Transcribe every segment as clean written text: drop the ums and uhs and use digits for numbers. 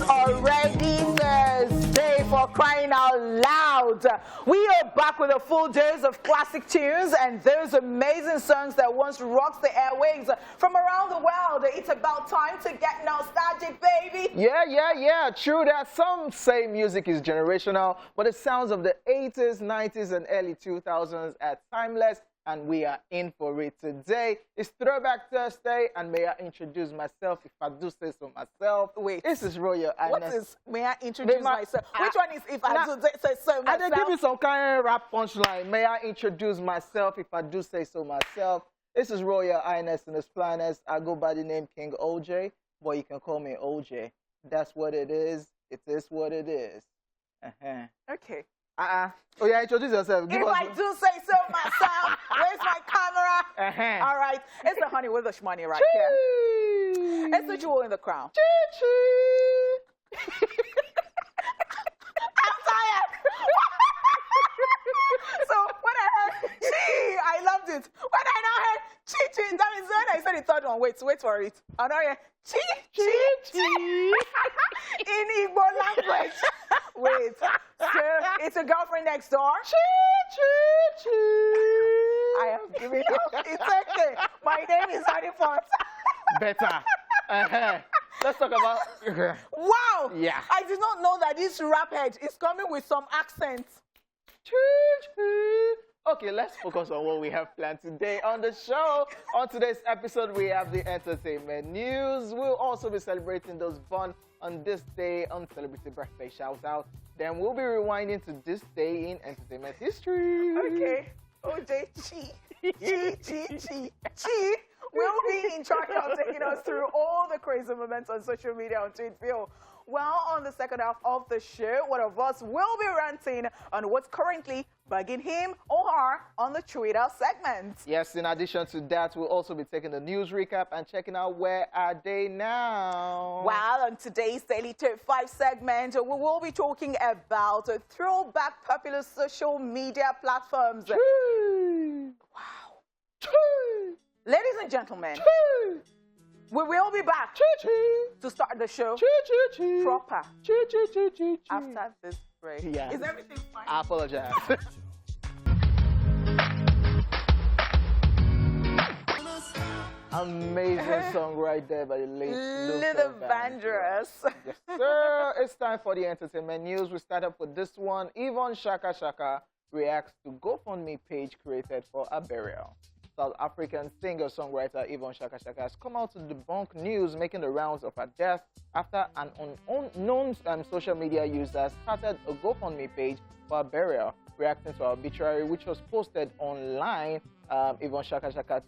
Already Thursday, for crying out loud. We are back with a full dose of classic tunes and those amazing songs that once rocked the airwaves from around the world. It's about time to get nostalgic, baby. Yeah. True that. Some say music is generational, but the sounds of the 80s, 90s, and early 2000s are timeless. And we are in for it today. It's Throwback Thursday, and may I introduce myself, if I do say so myself. Wait. This is Royal Ines. What is, may I introduce myself? Which one is if I do say so myself? I give you some kind of rap punchline. May I introduce myself, if I do say so myself. This is Royal Ines and Esplash. I go by the name King Hojay, but you can call me Hojay. That's what it is. It is what it is. Okay. Oh yeah, introduce yourself. If I do say so myself, where's my camera? All right, it's the honey with the shmoney right here. It's the jewel in the crown. I'm tired. So when I heard chi, I loved it. When I now heard chi, that means when I said the third one, wait for it. I know chi. In Igbo language. Wait, so it's a girlfriend next door? I am giving up. It's okay. My name is Honeypot. Better. Let's talk about... Wow! Yeah. I did not know that this rap head is coming with some accent. Okay, let's focus on what we have planned today on the show. On today's episode, we have the entertainment news. We'll also be celebrating those born on this day on Celebrity Birthday Shout Out. Then we'll be rewinding to this day in entertainment history. Okay. Hojay, Chi will be in charge of taking us through all the crazy moments on social media on Twitter. Well, on the second half of the show, one of us will be ranting on what's currently bugging him or her on the Twitter segment. Yes, in addition to that, we'll also be taking the news recap and checking out where are they now. Well, on today's Daily Top 5 segment, we will be talking about throwback popular social media platforms. Choo. Wow. Choo. Ladies and gentlemen, Choo. we will be back to start the show proper after this break. Yeah. Is everything fine? I apologize. Amazing song right there by the late Little Vandross. Yes, sir. It's time for the entertainment news. We start up with this one. Yvonne Shaka Shaka reacts to GoFundMe page created for a burial. South African singer-songwriter Yvonne Shaka Shaka has come out to debunk news making the rounds of her death after an unknown social media user started a GoFundMe page for her burial. Reacting to her obituary, which was posted online, Yvonne Shaka Shaka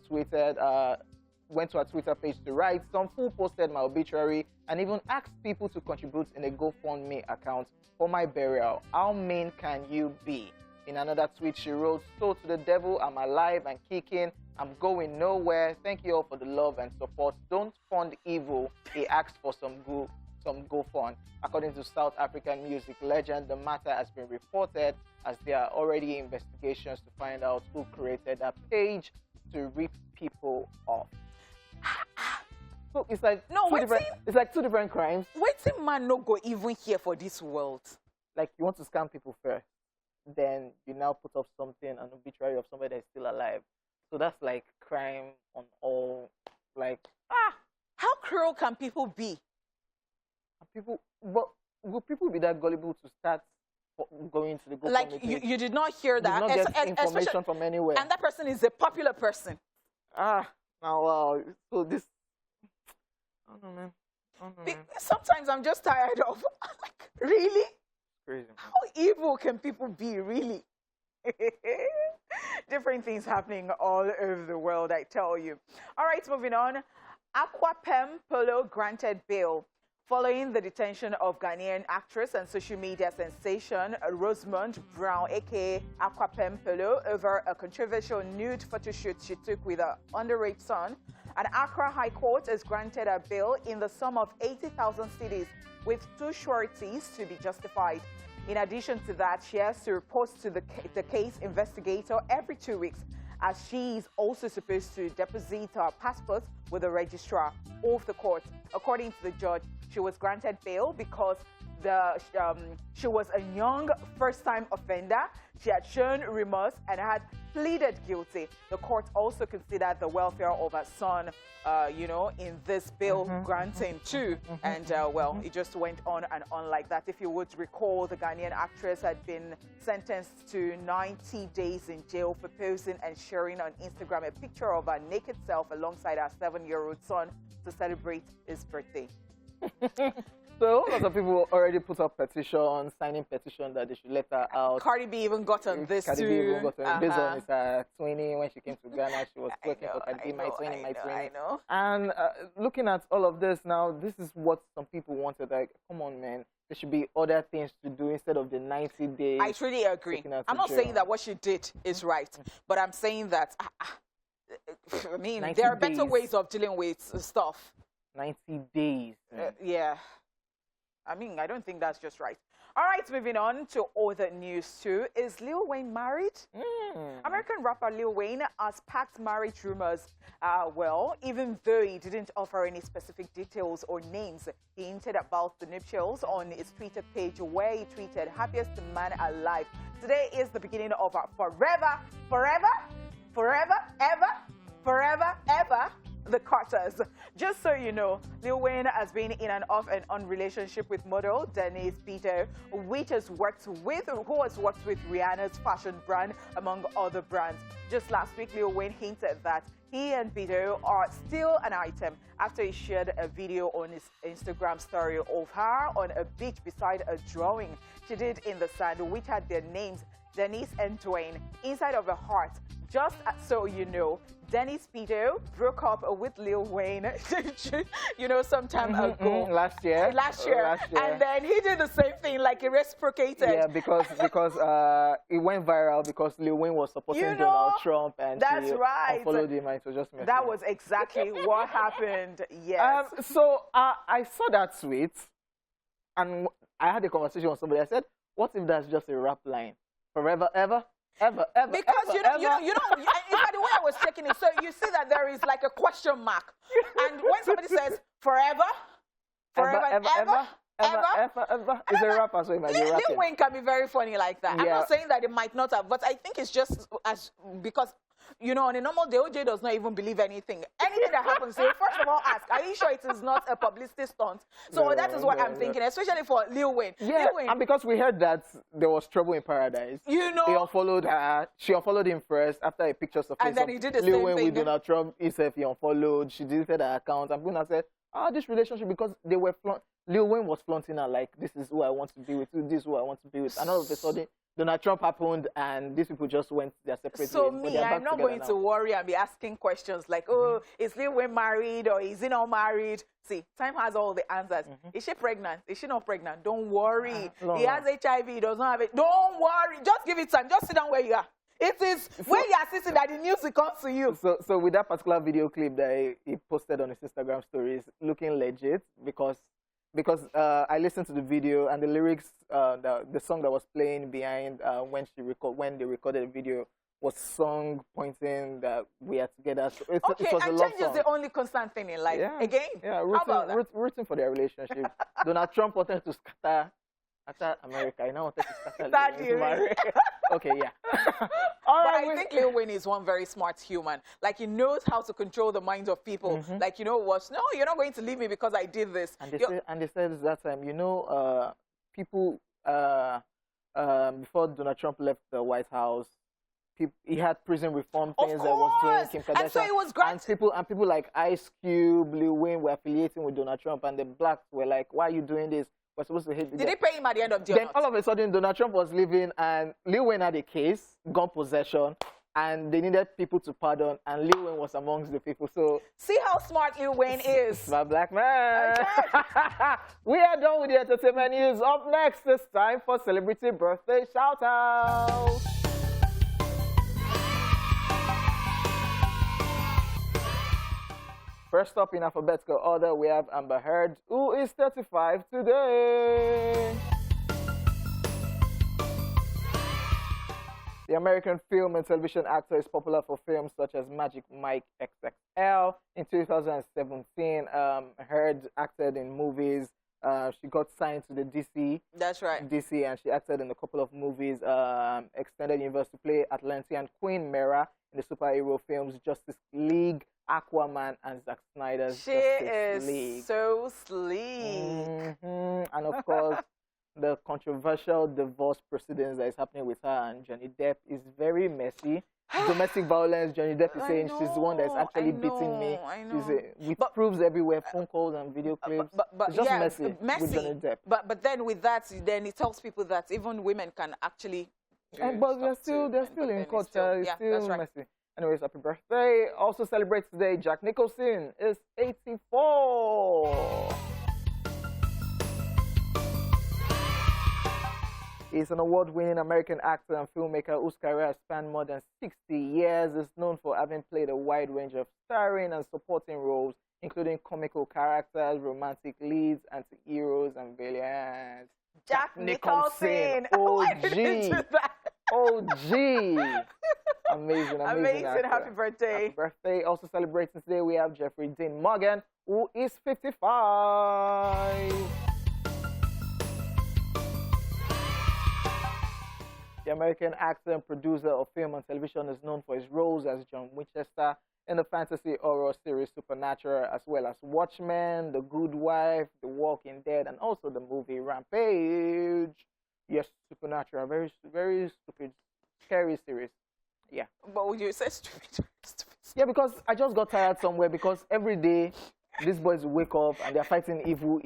went to her Twitter page to write, "Some fool posted my obituary and even asked people to contribute in a GoFundMe account for my burial. How mean can you be?" In another tweet, she wrote, "So to the devil, I'm alive and kicking. I'm going nowhere. Thank you all for the love and support. Don't fund evil." He asked for some GoFund. According to South African music legend, the matter has been reported as there are already investigations to find out who created that page to rip people off. So it's like two different crimes. Waiting man no go even here for this world. Like you want to scam people first, then you now put up something, an obituary of somebody that's still alive. So that's like crime on all, like... How cruel can people be? Will people be that gullible to start going to the GoFundMe Like, page? you did not hear that. You did not get information from anywhere. And that person is a popular person. Now, wow. So this... I don't know, man. Sometimes I'm just tired of... like, really? Crazy. How evil can people be, really? Different things happening all over the world, I tell you. All right, moving on. Aquapem Polo granted bail following the detention of Ghanaian actress and social media sensation Rosamund Brown, a.k.a. Aquapem Polo, over a controversial nude photo shoot she took with her underage son. An Accra High Court has granted her bail in the sum of 80,000 cedis, with 2 sureties to be justified. In addition to that, she has to report to the case investigator every 2 weeks as she is also supposed to deposit her passport with the registrar of the court. According to the judge, she was granted bail because she was a young first-time offender. She had shown remorse and had pleaded guilty. The court also considered the welfare of her son, in this bail granting too. And it just went on and on like that. If you would recall, the Ghanaian actress had been sentenced to 90 days in jail for posing and sharing on Instagram a picture of her naked self alongside her 7-year-old son to celebrate his birthday. So lots of people already put up petitions, signing petition that they should let her out. Cardi B even got on this Cardi too. B even got on based on his 20 when she came to Ghana. She was working for Cardi B, my 20. I know. And looking at all of this now, this is what some people wanted. Like, come on, man. There should be other things to do instead of the 90 days. I truly agree. I'm not saying that what she did is right, but I'm saying that, I mean, there are better ways of dealing with stuff. 90 days. Yeah. I mean, I don't think that's just right. All right, moving on to other news too. Is Lil Wayne married? American rapper Lil Wayne has packed marriage rumors. Even though he didn't offer any specific details or names, he hinted about the nuptials on his Twitter page where he tweeted, "Happiest man alive. Today is the beginning of our forever, ever, the Carters." Just so you know, Lil Wayne has been in an off and on relationship with model Denise Beto, who has worked with Rihanna's fashion brand, among other brands. Just last week, Lil Wayne hinted that he and Beto are still an item after he shared a video on his Instagram story of her on a beach beside a drawing she did in the sand, which had their names, Denise and Dwayne, inside of a heart. Just so you know, Denise Beto broke up with Lil Wayne, some time ago. Last year. And then he did the same thing, like he reciprocated. Yeah, because it went viral because Lil Wayne was supporting Donald Trump and she unfollowed him, and it was just messy. That was exactly what happened. Yes. So I saw that tweet, and I had a conversation with somebody. I said, "What if that's just a rap line? Forever, ever." Ever, because ever, in fact, the way I was checking it, so you see that there is like a question mark, and when somebody says forever, ever, is a rap as well. Lil Wayne can be very funny like that. Yeah. I'm not saying that it might not have, but I think it's just because. On a normal day, Hojay does not even believe anything. Anything that happens, so first of all, ask, are you sure it is not a publicity stunt? So that is what I'm thinking, especially for Lil Wayne. Yeah, Lil Wayne, and because we heard that there was trouble in paradise. He unfollowed her. She unfollowed him first after a picture surfaced. And then he did the Lil same Wayne thing. with Donald Trump himself, he unfollowed. She deleted her account. And people said, this relationship, because they were Lil Wayne was flaunting her like, this is who I want to be with, this is who I want to be with. And all of a sudden, Donald Trump happened, and these people just went their separate ways. So I'm not going to worry and be asking questions like, is Lil Wayne married or is he not married? See, time has all the answers. Is she pregnant? Is she not pregnant? Don't worry. He has HIV, he does not have it. Don't worry. Just give it time. Just sit down where you are. It is when you are sitting that the news will come to you. So with that particular video clip that he posted on his Instagram stories, looking legit because I listened to the video and the lyrics, the song that was playing behind when they recorded the video was sung pointing that we are together. So it was a love change is the only constant thing in life. Yeah. Again, how about that? Rooting for their relationship. Donald Trump wanted to scatter America. I now wanted to scatter Okay, yeah. But I think Lil Wayne is one very smart human. Like, he knows how to control the minds of people. Like, you know what? No, you're not going to leave me because I did this. And they said that time, people, before Donald Trump left the White House, he had prison reform things that was doing Kim Kardashian. And so it was great. And people like Ice Cube, Lil Wayne were affiliating with Donald Trump, and the blacks were like, why are you doing this? We're supposed to hate the guy. Did they pay him at the end of the Then all of a sudden, Donald Trump was leaving, and Lil Wayne had a case, gun possession, and they needed people to pardon, and Lil Wayne was amongst the people. So see how smart Lil Wayne is. My black man. Okay. We are done with the entertainment news. Up next, it's time for celebrity birthday shout-out. First up in alphabetical order, we have Amber Heard, who is 35 today. The American film and television actor is popular for films such as Magic Mike XXL. In 2017, Heard acted in movies. She got signed to the DC. That's right. DC, and she acted in a couple of movies. Extended universe to play Atlantean Queen Mera in the superhero films Justice League, Aquaman, and Zack Snyder's Justice League. She is so sleek. And of course, the controversial divorce proceedings that is happening with her and Johnny Depp is very messy. Domestic violence, Johnny Depp is saying she's the one that's actually beating me. With proofs everywhere, phone calls and video clips. It's just messy with Johnny Depp. But then with that, then it tells people that even women can actually. But they're still in court. It's still messy. Anyways, happy birthday. Also celebrates today, Jack Nicholson is 84. He's an award-winning American actor and filmmaker whose career has spanned more than 60 years. He's known for having played a wide range of starring and supporting roles, including comical characters, romantic leads, anti-heroes, and villains. Jack Nicholson! OG! OG! Amazing actor. Happy birthday. Happy birthday. Also celebrating today, we have Jeffrey Dean Morgan, who is 55. The American actor and producer of film and television is known for his roles as John Winchester in the fantasy horror series Supernatural, as well as Watchmen, The Good Wife, The Walking Dead, and also the movie Rampage. Yes, Supernatural, very, very stupid, scary series. Yeah. But would you say stupid? Yeah, because I just got tired somewhere because every day these boys wake up and they're fighting evil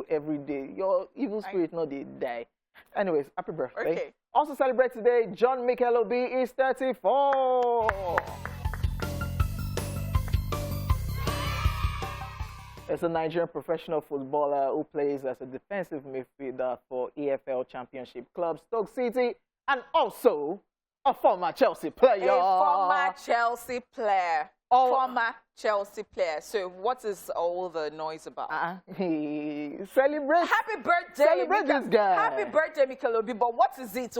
every day. Your evil spirit, no, they die. Anyways, happy birthday. Okay. Also celebrate today, John Mikelobi is 34. He's a Nigerian professional footballer who plays as a defensive midfielder for EFL Championship club Stoke City, and also a former Chelsea player. A former Chelsea player. Former Chelsea player. So what is all the noise about? Celebrate. Happy birthday. Celebrate this guy. Happy birthday, Mikelobi. But what is it?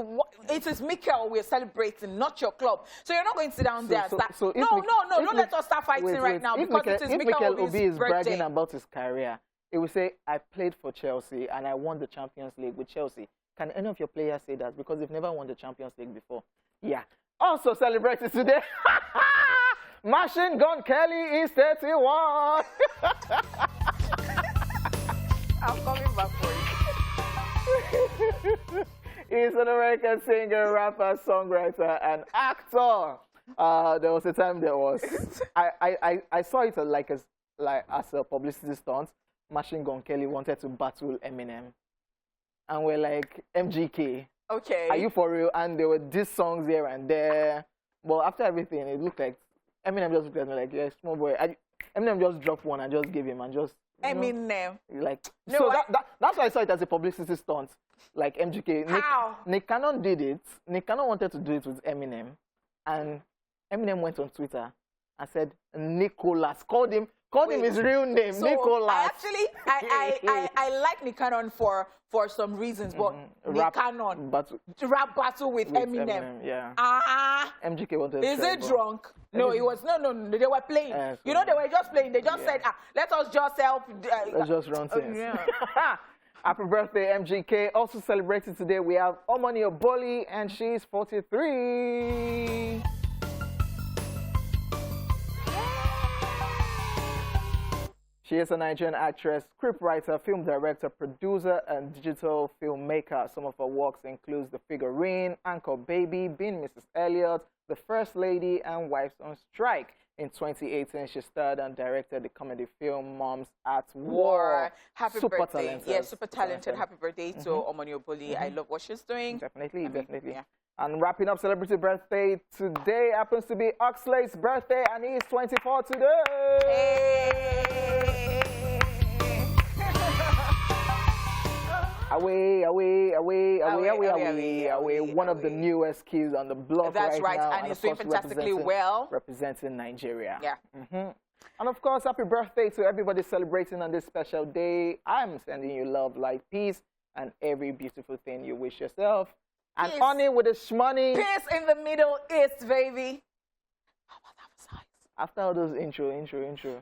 It is Mikel we're celebrating, not your club. So you're not going to sit down there and start. No, don't let us start fighting right now because it is Mikelobi is bragging birthday. about his career. He will say, I played for Chelsea and I won the Champions League with Chelsea. Can any of your players say that? Because they've never won the Champions League before. Yeah. Also celebrated today. Machine Gun Kelly is 31. I'm coming back for you. He's an American singer, rapper, songwriter, and actor. There was a time there was I saw it as a publicity stunt. Machine Gun Kelly wanted to battle Eminem, and we're like, MGK. Okay. Are you for real? And there were these songs here and there. But after everything, it looked like Eminem just looked at me like, yeah, small boy. Eminem just dropped one and just gave him and just. Eminem. Like, no, so that's why I saw it as a publicity stunt. Like MGK. How? Nick Cannon did it. Nick Cannon wanted to do it with Eminem. And Eminem went on Twitter and said, Nicholas. Called him his real name, so Nicholas. I like Nick Cannon for some reasons, but Nick Cannon rap battle with Eminem. Yeah. MGK wanted. Is it drunk? No, it was no. They were playing. You know, they were just playing. They just said, let us just help. Let's just run things. Happy birthday, MGK. Also celebrating today, we have Omoni Oboli, and she's 43. She is a Nigerian actress, scriptwriter, film director, producer, and digital filmmaker. Some of her works include The Figurine, Anchor Baby, Being Mrs. Elliot, The First Lady, and Wives on Strike. In 2018, she starred and directed the comedy film Moms at War. Happy super birthday. Talented. Yeah, super talented. Happy birthday to Omoni Oboli. I love what she's doing. Definitely. Yeah. And wrapping up celebrity birthday today happens to be Oxlade's birthday, and he's 24 today. Hey. Away. One of the newest kids on the block. That's right now. And he's doing fantastically well. Representing Nigeria. Yeah. And of course, happy birthday to everybody celebrating on this special day. I'm sending you love, light, peace, and every beautiful thing you wish yourself. And Peace. Honey with the shmoney. Peace in the Middle East, baby. Oh, that was nice. After all those intro.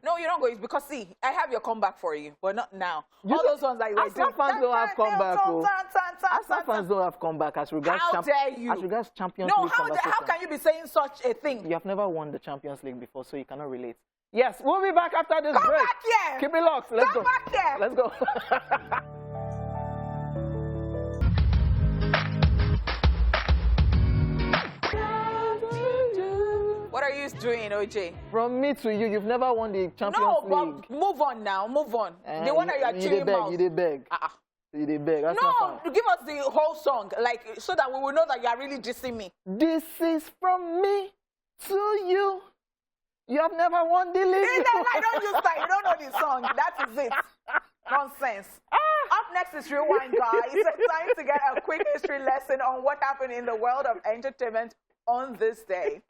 No, you don't go. It's because, see, I have your comeback for you, but not now. You all those ones like Arsenal fans don't have comeback. Arsenal fans don't have comeback as regards How dare you? As regards Champions No, League how can you be saying such a thing? You have never won the Champions League before, so you cannot relate. Yes, we'll be back after this Come break. back here. Keep it locked. Let's Come go. back here. Let's go. What are you doing, OJ? From me to you, you've never won the Champions League. No, but move on now. Move on. The one that you are chewing mouth. You did beg. You did beg. That's not No, fine. give us the whole song, like, so that we will know that you are really dissing me. This is from me to you. You have never won the league. I don't use that. You don't know the song. That is it. Nonsense. Up next is Rewind, guys. It's time to get a quick history lesson on what happened in the world of entertainment on this day.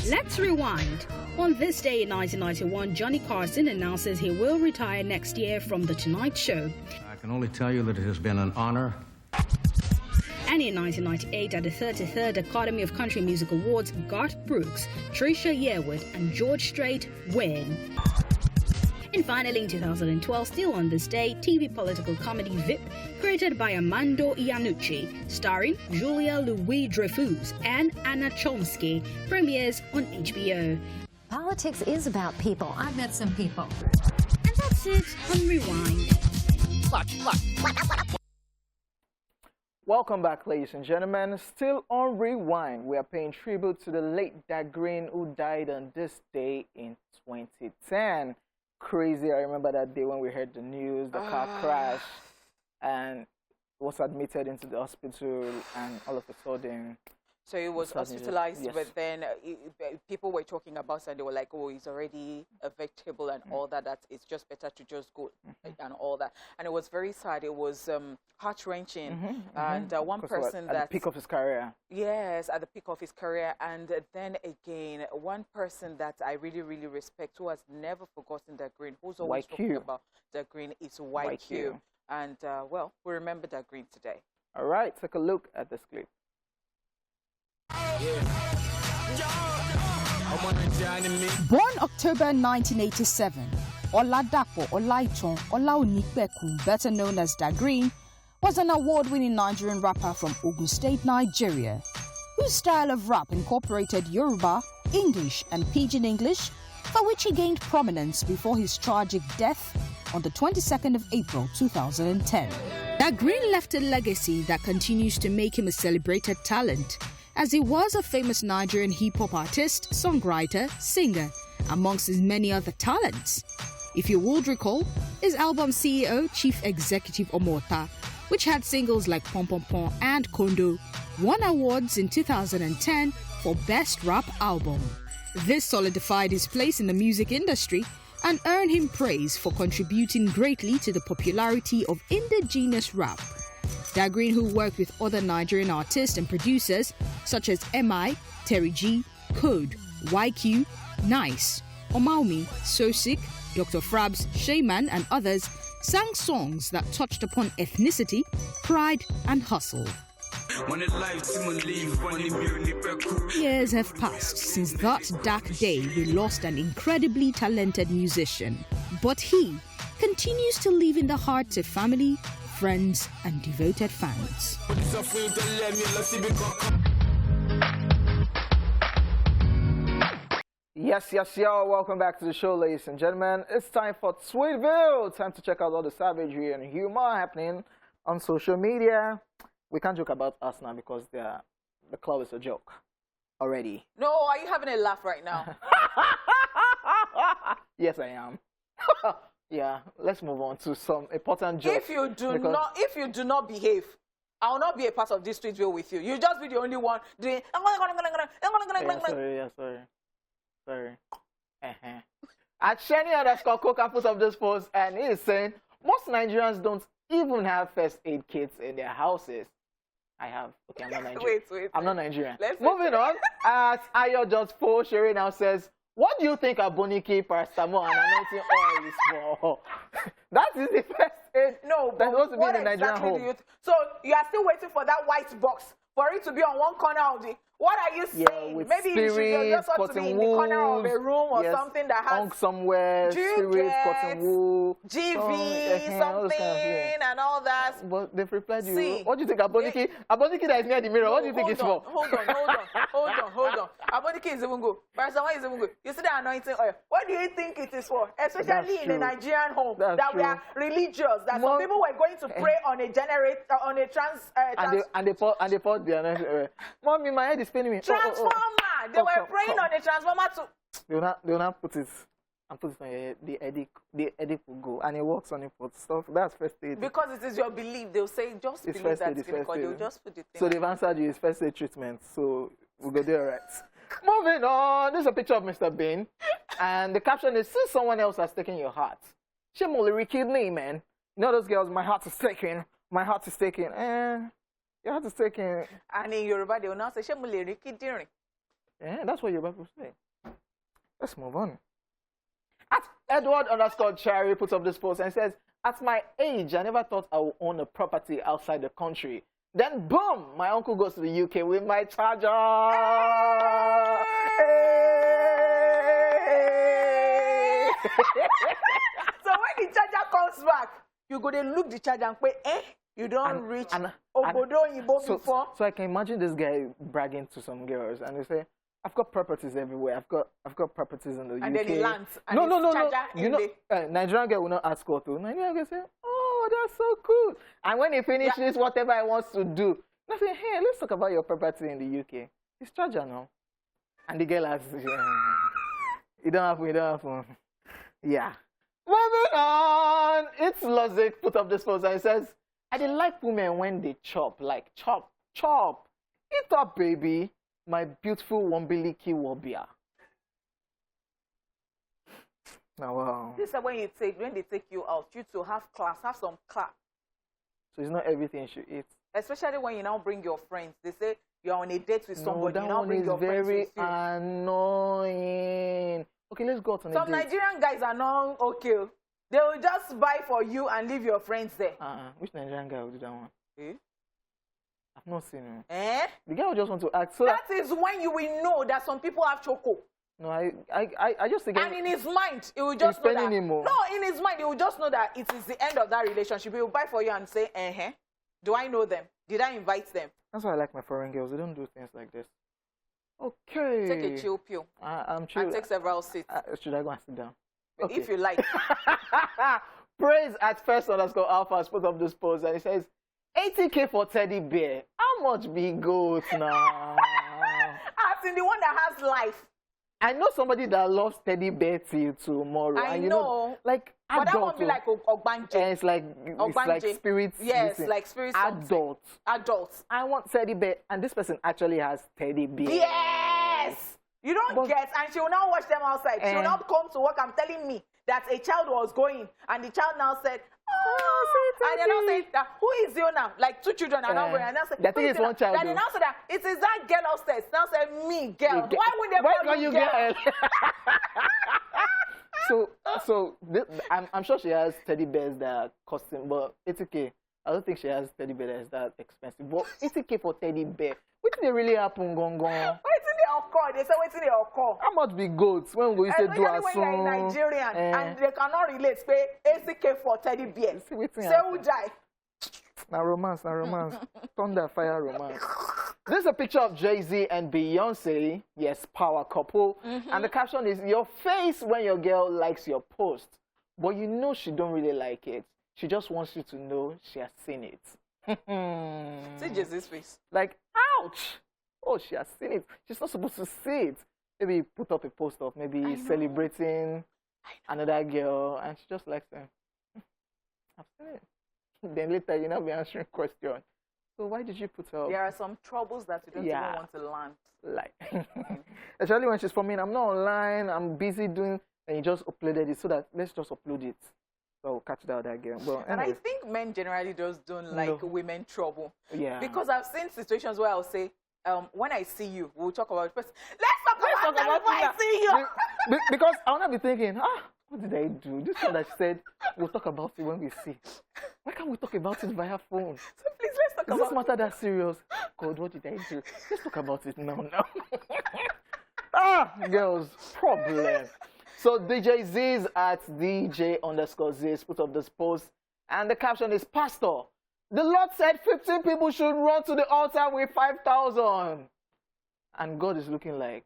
Let's rewind. On this day in 1991, Johnny Carson announces he will retire next year from The Tonight Show. I can only tell you that it has been an honor. And in 1998, at the 33rd Academy of Country Music Awards, Garth Brooks, Trisha Yearwood, and George Strait win. And finally, in 2012, still on this day, TV political comedy VIP, created by Armando Iannucci, starring Julia Louis-Dreyfus and Anna Chomsky, premieres on HBO. Politics is about people. I've met some people. And that's it on Rewind. Welcome back, ladies and gentlemen. Still on Rewind, we are paying tribute to the late Dag Green, who died on this day in 2010. Crazy. I remember that day when we heard the news, the car crash, and was admitted into the hospital, and all of a sudden... So he was hospitalized, yes. but then people were talking about it, and they were like, oh, he's already a vegetable and all that, that it's just better to just go and all that. And it was very sad. It was heart-wrenching. And one person at the peak of his career. Yes, at the peak of his career. And then again, one person that I really, really respect, who has never forgotten Dag Green, who's always talking about Dag Green, is YQ. And, well, we remember Dag Green today. All right, take a look at this clip. Born October 1987, Oladapo Olaiton Olaonipeku, better known as Dag Green, was an award-winning Nigerian rapper from Ogun State, Nigeria, whose style of rap incorporated Yoruba, English, and Pidgin English, for which he gained prominence before his tragic death on the 22nd of April 2010. Dag Green left a legacy that continues to make him a celebrated talent, as he was a famous Nigerian hip-hop artist, songwriter, singer, amongst his many other talents. If you would recall, his album CEO, Chief Executive Omota, which had singles like Pom Pom Pom and Kondo, won awards in 2010 for Best Rap Album. This solidified his place in the music industry and earned him praise for contributing greatly to the popularity of indigenous rap. Dag Green, who worked with other Nigerian artists and producers such as M.I., Terry G, Code, YQ, Nice, Omaumi, So Sick, Dr. Frabs, Shayman, and others, sang songs that touched upon ethnicity, pride, and hustle. Years have passed since that dark day we lost an incredibly talented musician, but he continues to live in the hearts of family, friends, and devoted fans. Yes, y'all. Welcome back to the show, ladies and gentlemen. It's time for Tweetville. Time to check out all the savagery and humor happening on social media. We can't joke about us now because the club is a joke already. No, are you having a laugh right now? Yes, I am. Yeah, let's move on to some important jokes. If you do not behave, I will not be a part of this Tweetville with you. You'll just be the only one doing. Sorry. At Sheni_Coca put up this post, and he is saying most Nigerians don't even have first aid kits in their houses. I have. Okay, I'm not Nigerian. Wait. I'm not Nigerian. Moving on. At Ayo.4, Sherry now says, what do you think Aboniki, paracetamol, and anointing oil is for? That is the first No, That's but supposed to be what in the Nigerian exactly home. do you so you are still waiting for that white box for it to be on one corner of the. What are you saying? with Maybe you should just want to be in the corner of a room or something that has hung somewhere, Do you spirits, get cotton wool, GV, all those something, kind of things. and all that. But they've replied you. See, What do you think, Aboniki? Aboniki that is near the mirror. What do you think it's for? Hold on. Aboniki is even good. Barrister is even good. You see the anointing oil. What do you think it is for? Especially in a Nigerian home that we are religious. That some people were going to pray on a generator, on a and they pour the anointing oil. Mommy, my head is paining me. transformer. They were praying on a transformer to. They will not put it and put it on your head. The headache will go, and it works on it for stuff. That's first aid. Because it is your belief, they'll say just It's believe first that aid, it's it's because first they'll aid. just put it in. So they've answered you. It's first aid treatment. So we'll go there, right? Moving on. This is a picture of Mr. Bean, and the caption is: "See, someone else has taken your heart." Shame only kidney, man. You know those girls. My heart is taken. My heart is taken. Your heart is taken. And in Yoruba, they will now say, "Shemule Riki Dirin." Yeah, that's what Yoruba people say. Let's move on. At Edward_Cherry puts up this post and says, "At my age, I never thought I would own a property outside the country. Then, boom, my uncle goes to the UK with my charger." Hey! So when the charger comes back, you go to look the charger and say, you don't reach Obodo Yibo before. So I can imagine this guy bragging to some girls and they say, "I've got properties everywhere. I've got properties in the UK." And then he lands. And No. You know, Nigerian girl will not ask what to. Nigerian girl say, "Oh, that's so cool." And when he finishes whatever he wants to do, I say, "Hey, let's talk about your property in the UK. It's charger now." And the girl asks, "You don't have one." Yeah. Moving on. It's Lozic put up this post and it says, "I dey like women when they chop, like chop. Eat up, baby. My beautiful Wambiliki Wobia." Now, wow. This is when they take you out, you to have class, have some class. So it's not everything she eats. Especially when you now bring your friends. They say you're on a date with somebody, that you now one bring is your friends very with you. annoying. Okay, let's go out on a Some date. Nigerian guys are not okay. They will just buy for you and leave your friends there. Which Nigerian guy will do that one? Eh? I've not seen him. Eh? The guy will just want to act. So That is when you will know that some people have choco. no, I just think. And in his mind, he will just know that. spending him more. No, in his mind, he will just know that it is the end of that relationship. He will buy for you and say, do I know them? Did I invite them? That's why I like my foreign girls. They don't do things like this. Okay. Take a chill pill I'm chill. and take several seats. Should I go and sit down? If you like. Praise at first_alpha has put up this post and it says, 80K for teddy bear. How much be goat now? As in the one that has life. I know somebody that loves teddy bear till tomorrow. I and you know. like But that won't adult. be like Ogbanje. It's like spirits. Yes, listen, like spirits. adult. Adults. I want teddy bear, and this person actually has teddy bear. Yes! You don't get, and she will now watch them outside. She will not come to work and telling me that a child was going, and the child now said, and they're now saying that, who is you now? Like two children are now going, and now say, I think it's one child. Then they now say that it is that girl upstairs. Now say me, girl. Why would they call you girl? I'm sure she has teddy bears that are costing, but 80K. I don't think she has teddy bear that is that expensive. But 80K for teddy bear, what did they really happen, gong? Wait till they occur. They say wait till they occur. How much be goats when we say do as when you're in Nigerian and they cannot relate, pay 80K for teddy bear. Say Hojay. Now romance. Thunder, fire, romance. This is a picture of Jay-Z and Beyonce. Yes, power couple. And the caption is, your face when your girl likes your post. But you know she don't really like it. She just wants you to know she has seen it. See Jay-Z's face. Like, ouch. Oh, she has seen it. She's not supposed to see it. Maybe put up a post of maybe celebrating another girl, and she just likes them. I've seen it. Then later, you'll not be answering question. So why did you put up? There are some troubles that you don't even want to learn. Like, especially when she's forming, I'm not online, I'm busy doing, and you just uploaded it, so that let's just upload it. So we'll catch that other girl. Well, and I think men generally just don't like women trouble. Yeah. Because I've seen situations where I'll say, when I see you, we'll talk about it first. Let's talk about that before I see you. Because I want to be thinking, What did I do? This one that she said, we'll talk about it when we see. Why can't we talk about it via phone? So please, let's talk Is about this matter that serious? God, what did I do? Let's talk about it now. Girls, problem. So DJ Ziz at DJ_Ziz put up this post, and the caption is, Pastor, the Lord said 15 people should run to the altar with 5,000. And God is looking like,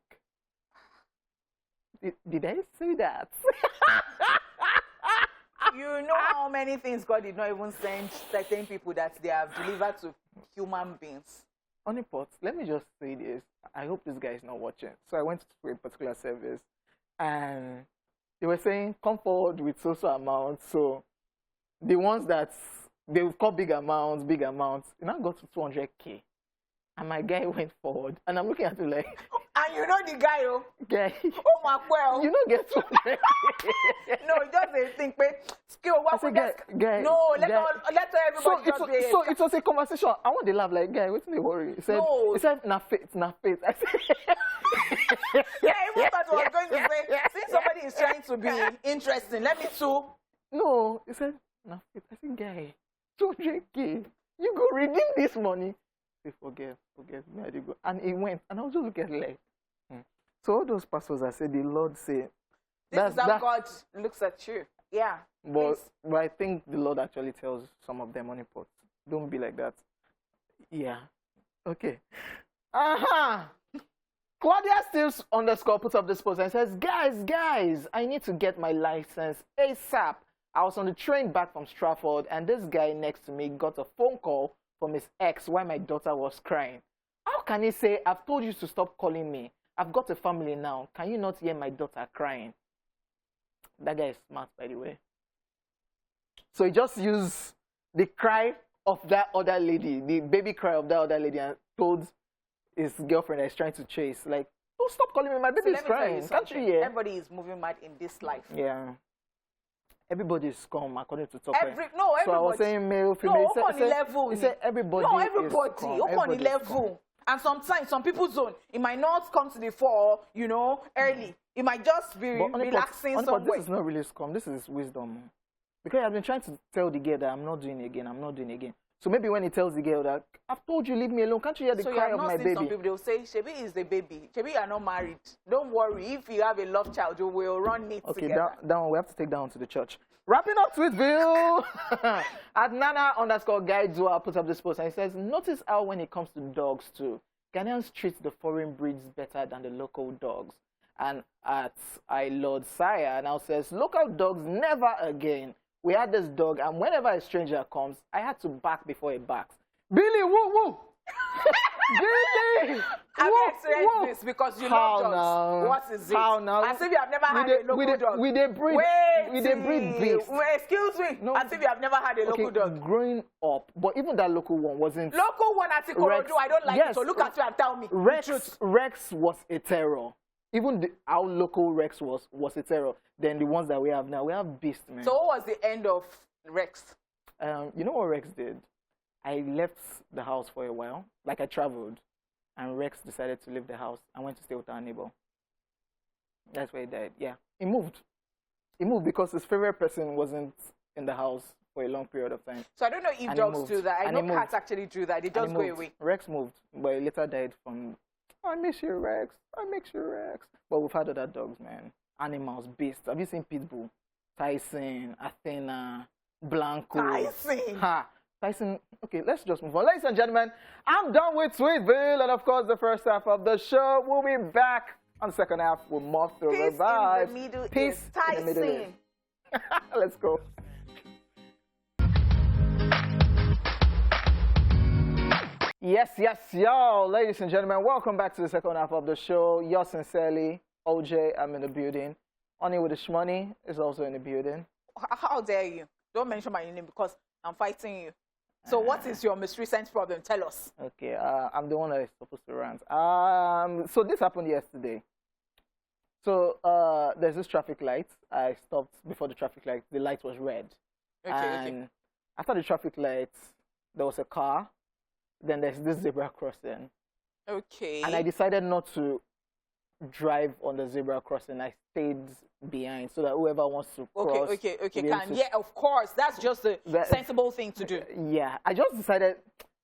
did I say that? You know how many things God did not even send certain people that they have delivered to human beings. Honeypot, let me just say this. I hope this guy is not watching. So I went to a particular service, and they were saying, come forward with so amount. So the ones that they would call big amounts, it now got to 200K. And my guy went forward, and I'm looking at him like, and you know the guy, guy, oh my well, you don't get 200K. No, he doesn't think, skill, what I said, guy, no, let everybody so just be. So it was a conversation. I want to laugh like, guy, what's the worry? He said, no. He said, nah, faith. I said, yeah, even that was going to say, since somebody is trying to be interesting, let me too. No, he said, nah, faith. I said, guy, 200K, you go redeem this money. Say, forget me, I did go. And he went, and I was just looking at him like, So all those pastors, I said, the Lord said, this is how God looks at you. Yeah. But I think the Lord actually tells some of them on the pot. Don't be like that. Yeah. Okay. Claudia Stills _ puts up this post and says, guys, I need to get my license ASAP. I was on the train back from Stratford, and this guy next to me got a phone call from his ex while my daughter was crying. How can he say, I've told you to stop calling me? I've got a family now. Can you not hear my daughter crying? That guy is smart, by the way. So he just used the cry of that other lady, the baby cry of that other lady, and told his girlfriend that he's trying to chase, like, oh, stop calling me, my baby is crying. Can't you hear? Everybody is moving mad in this life. Yeah. Everybody is scum, according to Top. Everybody. So I was saying male, female. No, on the level. He said everybody. No, everybody. On the level. And sometimes, some people's zone, it might not come to the fore, early. It might just be relaxing somewhere. This is not really scum. This is wisdom. Because I've been trying to tell the girl that I'm not doing it again. So maybe when he tells the girl that, I've told you, leave me alone. Can't you hear the cry of my baby? Some people, they'll say, Shebi is the baby. Shebi, you are not married. Don't worry. If you have a love child, you will run it together. Okay, that one we have to take down to the church. Wrapping up Tweetville. At Nana_Guidezua puts up this post and he says, notice how when it comes to dogs too, Ghanaians treat the foreign breeds better than the local dogs. And at Lord Sire now says, local dogs never again. We had this dog, and whenever a stranger comes, I had to bark before he barks. Billy, woo! Billy! I've experienced this because you love dogs. Now? What is it? How now? As if you have never had a local dog. We breed beasts. Excuse me. No. As if you have never had a local dog. Growing up, but even that local one wasn't. Local one at Ikorodu, I don't like it. So look at you and tell me. Rex was a terror. Even our local Rex was a terror. Then the ones that we have now, we have beast, man. So what was the end of Rex? You know what Rex did? I left the house for a while. Like I traveled. And Rex decided to leave the house. I went to stay with our neighbor. That's where he died. Yeah. He moved. He moved because his favorite person wasn't in the house for a long period of time. So I don't know if dogs do that. I know cats actually do that. They just go away. Rex moved, but he later died from, I miss you, Rex. I miss you, Rex. But we've had other dogs, man. Animals, beasts. Have you seen Pitbull? Tyson, Athena, Blanco. Tyson. Okay, let's just move on. Ladies and gentlemen, I'm done with Tweetville. And of course, the first half of the show. We'll be back on the second half with more Throwback vibes. Peace in the middle is Tyson. Let's go. Yes, y'all. Ladies and gentlemen, welcome back to the second half of the show. Yours sincerely, Hojay. I'm in the building. Honey with the Shmoney is also in the building. How dare you? Don't mention my name because I'm fighting you. So what is your most recent problem? Tell us. Okay, I'm the one that is supposed to rant. So this happened yesterday. So there's this traffic light. I stopped before the traffic light. The light was red. Okay. After the traffic light, there was a car. Then there's this zebra crossing. Okay. And I decided not to drive on the zebra crossing. I stayed behind so that whoever wants to cross. Okay. Yeah, of course. That's just the sensible thing to do. Yeah, I just decided,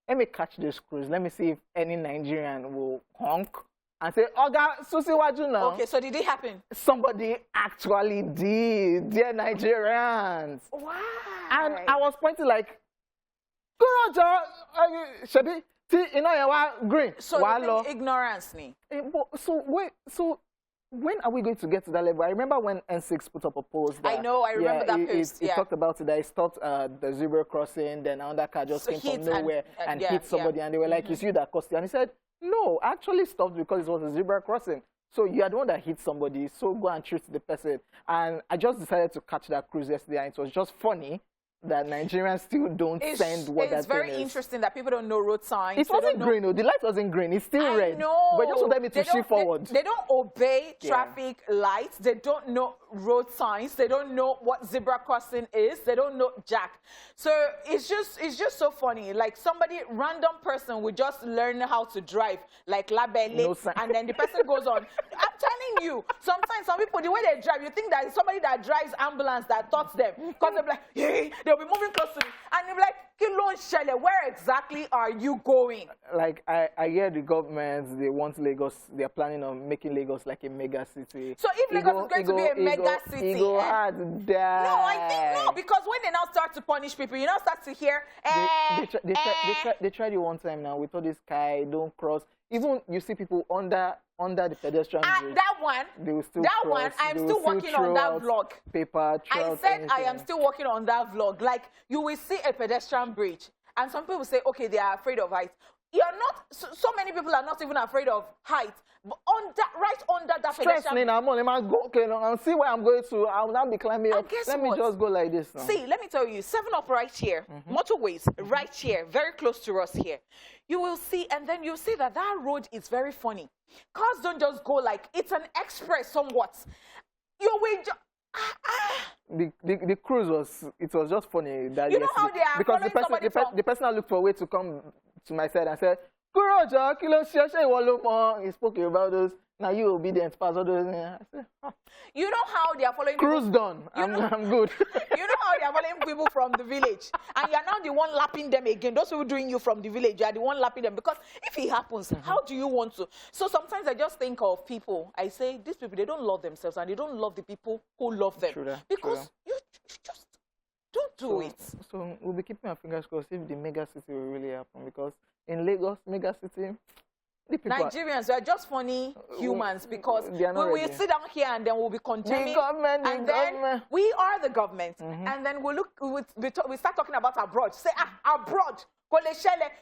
let me catch this cruise. Let me see if any Nigerian will honk and say, Oga, Susi, what you know? Okay, so did it happen? Somebody actually did. Dear Nigerians. Wow. And I was pointing like, Shebi, you know, you're green. So you think ignorance ni? So when are we going to get to that level? I remember when N6 put up a post that, I remember that post. It talked about it, that it stopped the zebra crossing, then another car just came from nowhere and hit somebody, and they were like, it's you that caused it. And he said, no, I actually stopped because it was a zebra crossing. So you are the one that hit somebody, so go and treat the person. And I just decided to catch that cruise yesterday, and it was just funny that Nigerians still don't send what that thing is. It's very interesting that people don't know road signs. It wasn't green, though. The light wasn't green. It's still red. No. But just wanted me to shift forward. They don't obey traffic lights. They don't know road signs. They don't know what zebra crossing is. They don't know jack. So it's just so funny. Like somebody, random person would just learn how to drive, like labelle, and then the person goes on. I'm telling you, sometimes some people, the way they drive, you think that it's somebody that drives ambulance that taught them. Because they're like, yeah, they'll be moving close to me. And they'll be like, where exactly are you going? Like, I hear the government, they want Lagos, they're planning on making Lagos like a mega city. So if Lagos is going to be a mega city, No, I think no, because when they now start to punish people, you now start to hear, they tried it one time now with all this sky, don't cross. Even you see people under the pedestrian bridge. That one, they will still that cross. one, I'm still working on that vlog. Paper, I said I am still working on that vlog. Like, you will see a pedestrian bridge, and some people say, okay, they are afraid of heights. You're not, so many people are not even afraid of height. But right under that pedestrian bridge. And see where I'm going to. I'll now be climbing up. Let me just go like this now. See, let me tell you, 7 Up right here, motorways right here, very close to us here. You will see, and then you'll see that road is very funny. Cars don't just go like, it's an express somewhat. You will the cruise was just funny that you know how they are because the person I looked for a way to come to my side and said, he spoke about those. Now you obedient pass all those. You know how they are following cruise people? Done. I'm good. You know how they are following people from the village, and you are now the one lapping them again. Those people doing you from the village, you are the one lapping them, because if it happens, how do you want to? So sometimes I just think of people. I say, these people, they don't love themselves, and they don't love the people who love them. Because you just don't do it. So we'll be keeping our fingers crossed if the mega city will really happen, because in Lagos, mega city, Nigerians are just funny humans, because we sit down here and then we'll be condemning, and then we are the government, and then we start talking about abroad. Say, abroad,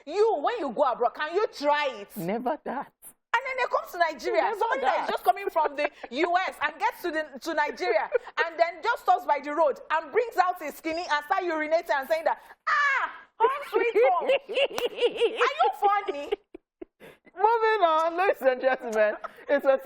you, when you go abroad, can you try it? Never that. And then they come to Nigeria. Somebody that is just coming from the US and gets to Nigeria, and then just stops by the road and brings out his skinny and start urinating and saying that, home sweet home. Are you funny? Moving on, ladies and gentlemen, it's the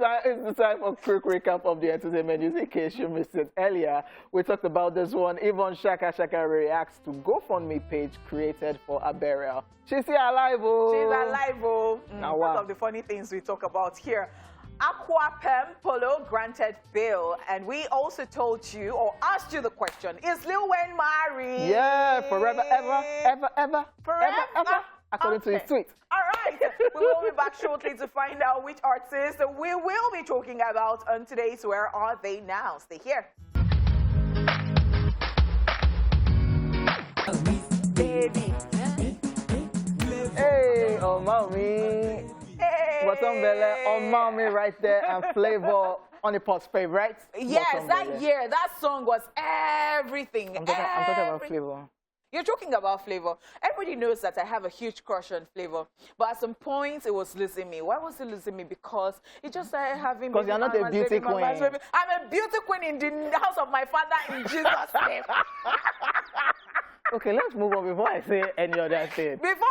time for a quick recap of the entertainment news. In case you missed it earlier, we talked about this one. Even Shaka reacts to GoFundMe page created for a burial. She's here alive, oh. She's alive, oh. Now, one of the funny things we talk about here. Aquapem Polo granted bail, and we also told you or asked you the question: is Lil Wayne married? Yeah, forever, ever. According to his tweet. All right, we will be back shortly to find out which artists we will be talking about on today's Where Are They Now? Stay here. Baby. Hey, oh mommy. Hey. Bottom belly, oh mommy right there, and Flavor, Honeypot's favorite. Yes, that song was everything. I'm talking about Flavor. You're talking about Flavor. Everybody knows that I have a huge crush on Flavor. But at some point, it was losing me. Why was it losing me? Because it just started having... Because you're not a beauty queen. I'm a beauty queen in the house of my father in Jesus' name. Okay, let's move on before I say any other thing. Before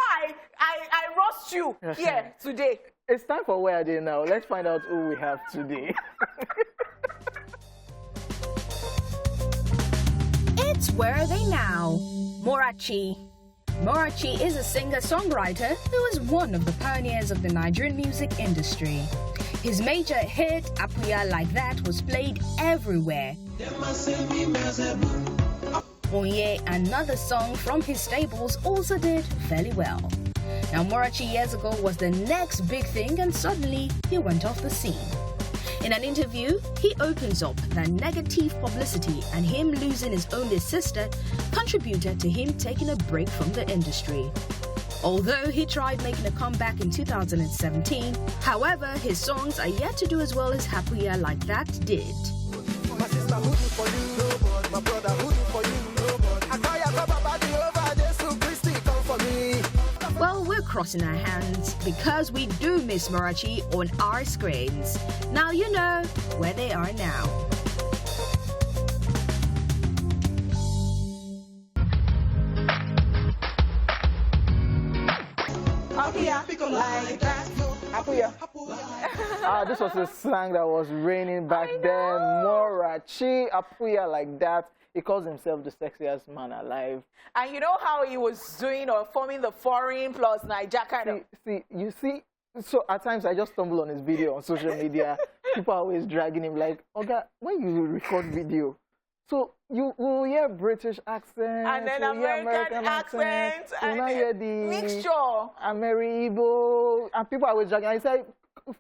I roast you here today. It's time for Where Are They Now? Let's find out who we have today. It's Where Are They Now? Morachi. Morachi is a singer-songwriter who is one of the pioneers of the Nigerian music industry. His major hit, Apuya Like That, was played everywhere. Onye, another song from his stables, also did fairly well. Now, Morachi years ago was the next big thing, and suddenly he went off the scene. In an interview, he opens up that negative publicity and him losing his only sister contributed to him taking a break from the industry. Although he tried making a comeback in 2017, however, his songs are yet to do as well as Hapuya Like That did. Well, we're crossing our hands because we do miss Morachi on our screens. Now you know where they are now. This was a slang that was raining back then. Morachi, Apuya Like That. He calls himself the sexiest man alive. And you know how he was doing or forming the foreign plus Niger kind of... See, so at times I just stumble on his video on social media. People are always dragging him like, Oga, when you record video, so you will hear British accent, and then American accent, and you hear the mixture. Ameribo, and people are always dragging. I say,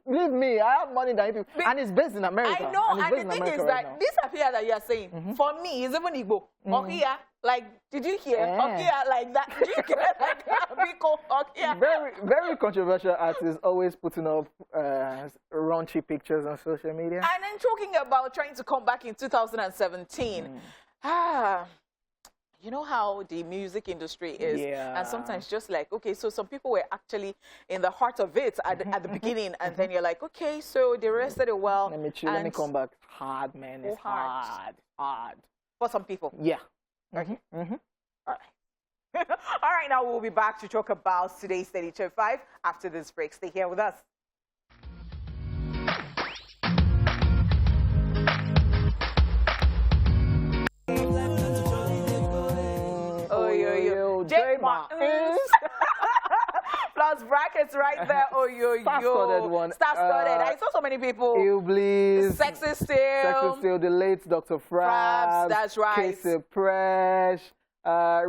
leave me, I have money than you. And it's based in America. I know, and the thing is right that this appear that you are saying, for me, is even Igbo. Okia, like, did you hear? Okia, like that. Did you hear? Like that? Because Okia. Very, very controversial artists always putting up raunchy pictures on social media. And then talking about trying to come back in 2017. You know how the music industry is. Yeah. And sometimes just like, okay, so some people were actually in the heart of it at the beginning. And then you're like, okay, so they rested it well. Let me chill, let me come back. Hard, man. It's hard. For some people. Yeah. All right. All right, now we'll be back to talk about today's 32.5 after this break. Stay here with us. Plus brackets right there. Oh, Star-studded one. Star-studded. I saw so many people. Bliss. Sexy Still. The late Dr. Frabs. That's right. Casey Presh.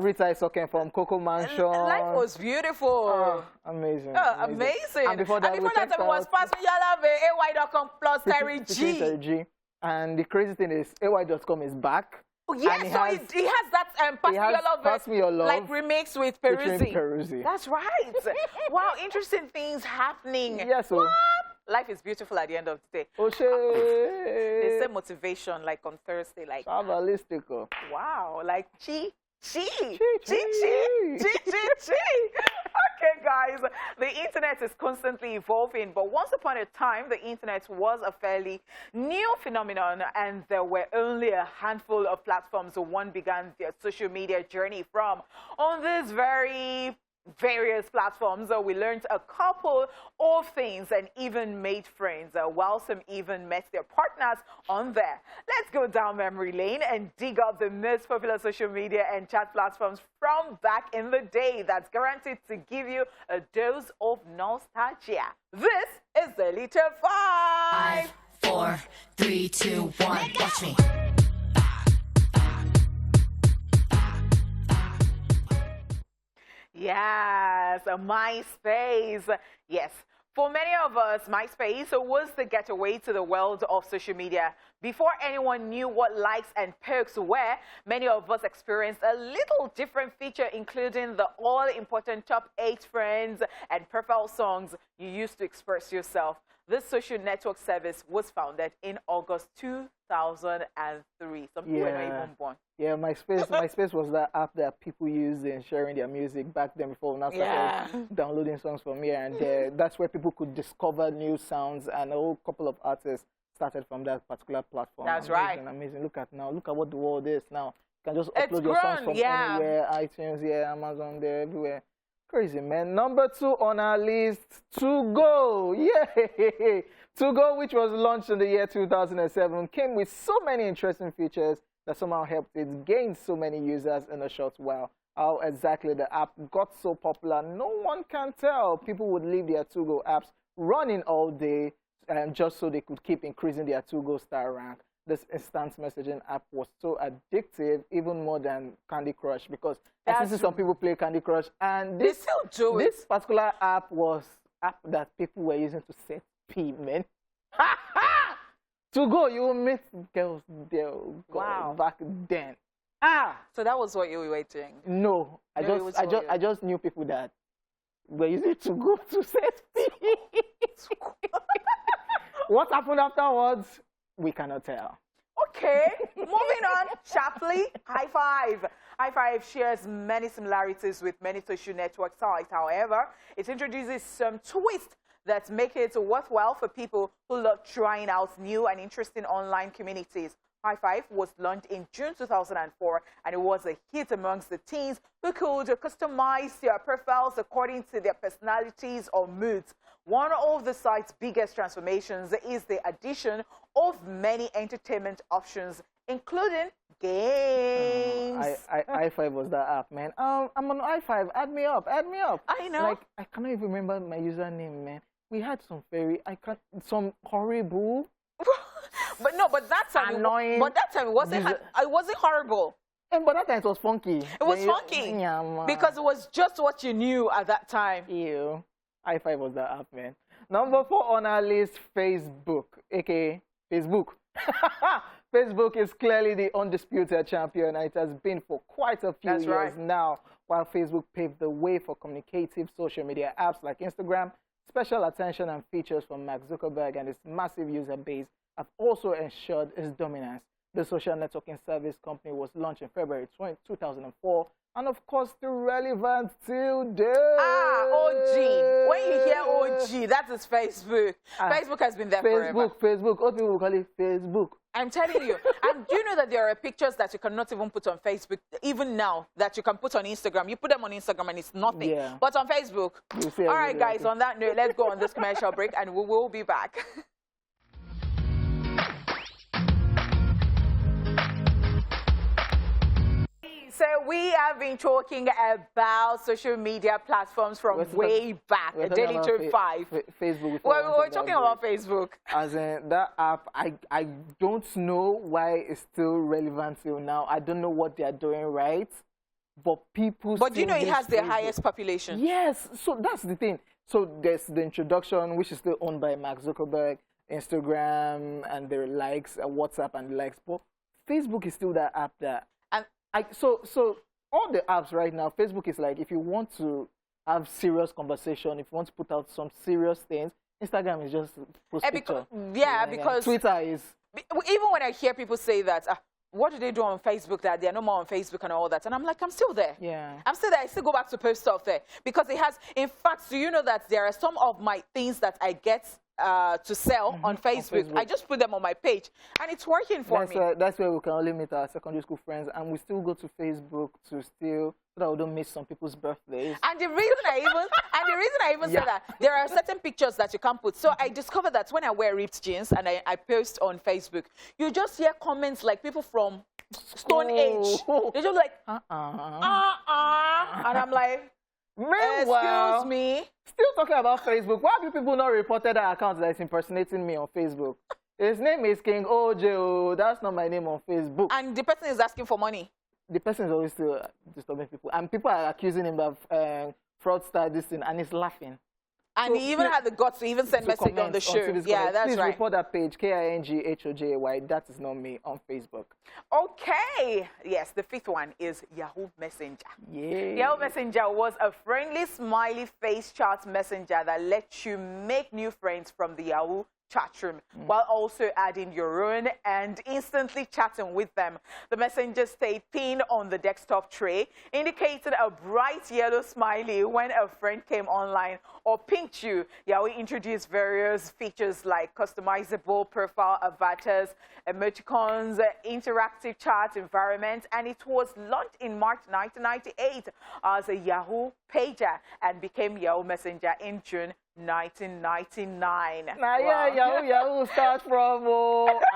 Rita Isoken from Coco Mansion. Life was beautiful. Amazing. Amazing. And before that, it was Pass Me AY.com plus Terry G. And the crazy thing is, AY.com is back. Oh, yes, so he has that Pass Me Your Love, like remix with Peruzzi. That's That's right. Wow, interesting things happening. Yes. What? Life is beautiful at the end of the day. They say motivation like on Thursday, like Savalistico. wow, like chi. Okay, guys, the internet is constantly evolving, but once upon a time, the internet was a fairly new phenomenon, and there were only a handful of platforms one began their social media journey from. On this very various platforms, we learned a couple of things and even made friends, while some even met their partners on there. Let's go down memory lane and dig up the most popular social media and chat platforms from back in the day that's guaranteed to give you a dose of nostalgia. This is the Little 5. 5, 4, 3, 2, 1. Watch me. Yes, MySpace. Yes. For many of us, MySpace was the getaway to the world of social media. Before anyone knew what likes and perks were, many of us experienced a little different feature, including the all-important top 8 friends and profile songs you used to express yourself. This social network service was founded in August 2003. Some people were not even born. Yeah, MySpace was that app that people used in sharing their music back then before now started downloading songs from here and there. That's where people could discover new sounds, and a whole couple of artists started from that particular platform. That's amazing, right. Amazing. Look at what the world is now. You can just upload your songs from anywhere, iTunes, Amazon, there, everywhere. Crazy, man. Number 2 on our list, To Go. Yeah. To Go, which was launched in the year 2007, came with so many interesting features that somehow helped it gain so many users in a short while. How exactly the app got so popular, no one can tell. People would leave their To Go apps running all day just so they could keep increasing their to-go star rank. This instant messaging app was so addictive, even more than Candy Crush, because I see some people play Candy Crush, and they still do it. This particular app was app that people were using to set payment. To go, you will meet girls there. Wow. Back then. So that was what you were doing? No, I just knew people that were using to go to set payment. What happened afterwards? We cannot tell. Okay, moving on sharply. High Five. High Five shares many similarities with many social network sites. However, it introduces some twists that make it worthwhile for people who love trying out new and interesting online communities. High Five was launched in June 2004, and it was a hit amongst the teens who could customize their profiles according to their personalities or moods. One of the site's biggest transformations is the addition of many entertainment options, including games. High Five was that app, man. I'm on High Five. Add me up. Add me up. I know. Like, I cannot even remember my username, man. We had some horrible. but that time, annoying. But that time it wasn't horrible. And but that time it was funky. It was funky because it was just what you knew at that time. Ew. High Five was that app, man. Number 4 on our list, Facebook, aka Facebook. Facebook is clearly the undisputed champion, and it has been for quite a few years now. While Facebook paved the way for communicative social media apps like Instagram, special attention and features from Mark Zuckerberg and its massive user base have also ensured its dominance. The social networking service company was launched in February 2004, and of course, still relevant till date. OG. When you hear OG, that is Facebook. Facebook has been there forever. Facebook. Old people will call it Facebook. I'm telling you. And do you know that there are pictures that you cannot even put on Facebook, even now, that you can put on Instagram? You put them on Instagram and it's nothing. Yeah. But on Facebook. All right, guys, on that note, let's go on this commercial break and we will be back. So we have been talking about social media platforms from way back, Daily to 5. Facebook. We're talking about Facebook. As in that app, I don't know why it's still relevant till now. I don't know what they are doing right, but people. But you know it has the highest population. Yes, so that's the thing. So there's the introduction, which is still owned by Mark Zuckerberg, Instagram and their likes, WhatsApp and the likes. But Facebook is still that app that. So all the apps right now, Facebook is like, if you want to have serious conversation, if you want to put out some serious things, Instagram is just post picture. Because Twitter is. Even when I hear people say that, what do they do on Facebook that they're no more on Facebook and all that? And I'm like, I'm still there. Yeah. I'm still there. I still go back to post stuff there. Because it has, in fact, do you know that there are some of my things that I get to sell on Facebook. I just put them on my page, and it's working for me. That's where we can only meet our secondary school friends, and we still go to Facebook to so that we don't miss some people's birthdays. And the reason I even say that, there are certain pictures that you can't put. So I discovered that when I wear ripped jeans and I post on Facebook, you just hear comments like people from Stone Age. They're just like, and I'm like, meanwhile, excuse me. Still talking about Facebook. Why have you people not reported that account that is impersonating me on Facebook? His name is King Hojay. That's not my name on Facebook. And the person is asking for money. The person is always still disturbing people. And people are accusing him of fraudster, this thing, and he's laughing. And he even had the guts to even send message on the show. Yeah, that's please right. Please report that page, KINGHOJAY. That is not me on Facebook. Okay. Yes, the 5th one is Yahoo Messenger. Yeah. Yahoo Messenger was a friendly, smiley face chat messenger that lets you make new friends from the Yahoo chat room while also adding your own and instantly chatting with them. The messenger stayed pinned on the desktop tray, indicated a bright yellow smiley when a friend came online or pinged you. Yahoo introduced various features like customizable profile avatars, emoticons, interactive chat environment, and it was launched in March 1998 as a Yahoo pager and became Yahoo Messenger in June 1999. Now, yeah, Yahoo starts from.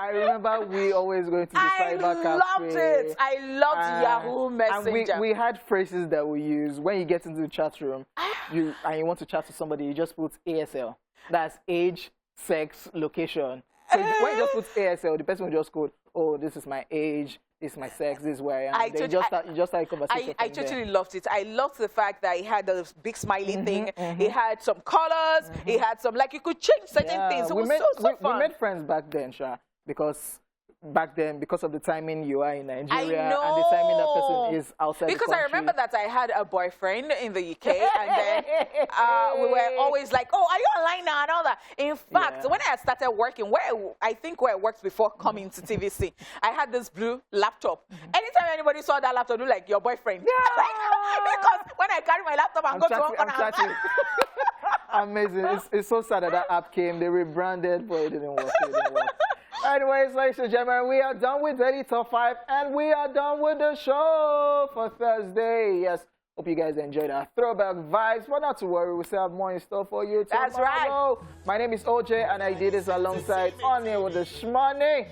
I remember we always going to the cyber cafe. I loved it. I loved Yahoo Messenger. And we had phrases that we use when you get into the chat room. You want to chat to somebody, you just put ASL. That's age, sex location. So when you just put ASL, the person will just code, oh, this is my age, this is my sex, this is where I am. You just start a conversation. I totally loved it. I loved the fact that it had a big smiley thing. It had some colors. It had some, like, you could change certain things. It was so fun. We made friends back then, Sha, because of the timing you are in Nigeria and the timing that person is outside because the country. I remember that I had a boyfriend in the UK, and then we were always like, oh, are you online now and all that. In fact, when I started working, where I worked before coming to TVC, I had this blue laptop. Anytime anybody saw that laptop, they're like, your boyfriend. Because when I carry my laptop and go to work on Amazing. It's so sad that app came. They rebranded, but it didn't work. Anyways, ladies and gentlemen, we are done with Daily Top 5, and we are done with the show for Thursday. Yes, hope you guys enjoyed our throwback vibes, but not to worry, we still have more in store for you tomorrow. That's right. My name is Hojay, and I did this alongside Anya with the Shmoney.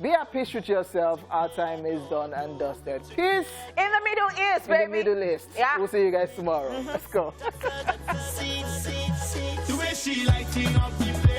Be at peace with yourself. Our time is done and dusted. Peace. In the Middle East, baby. In the Middle East. Yeah. We'll see you guys tomorrow. Let's go. The way she lighting up the place.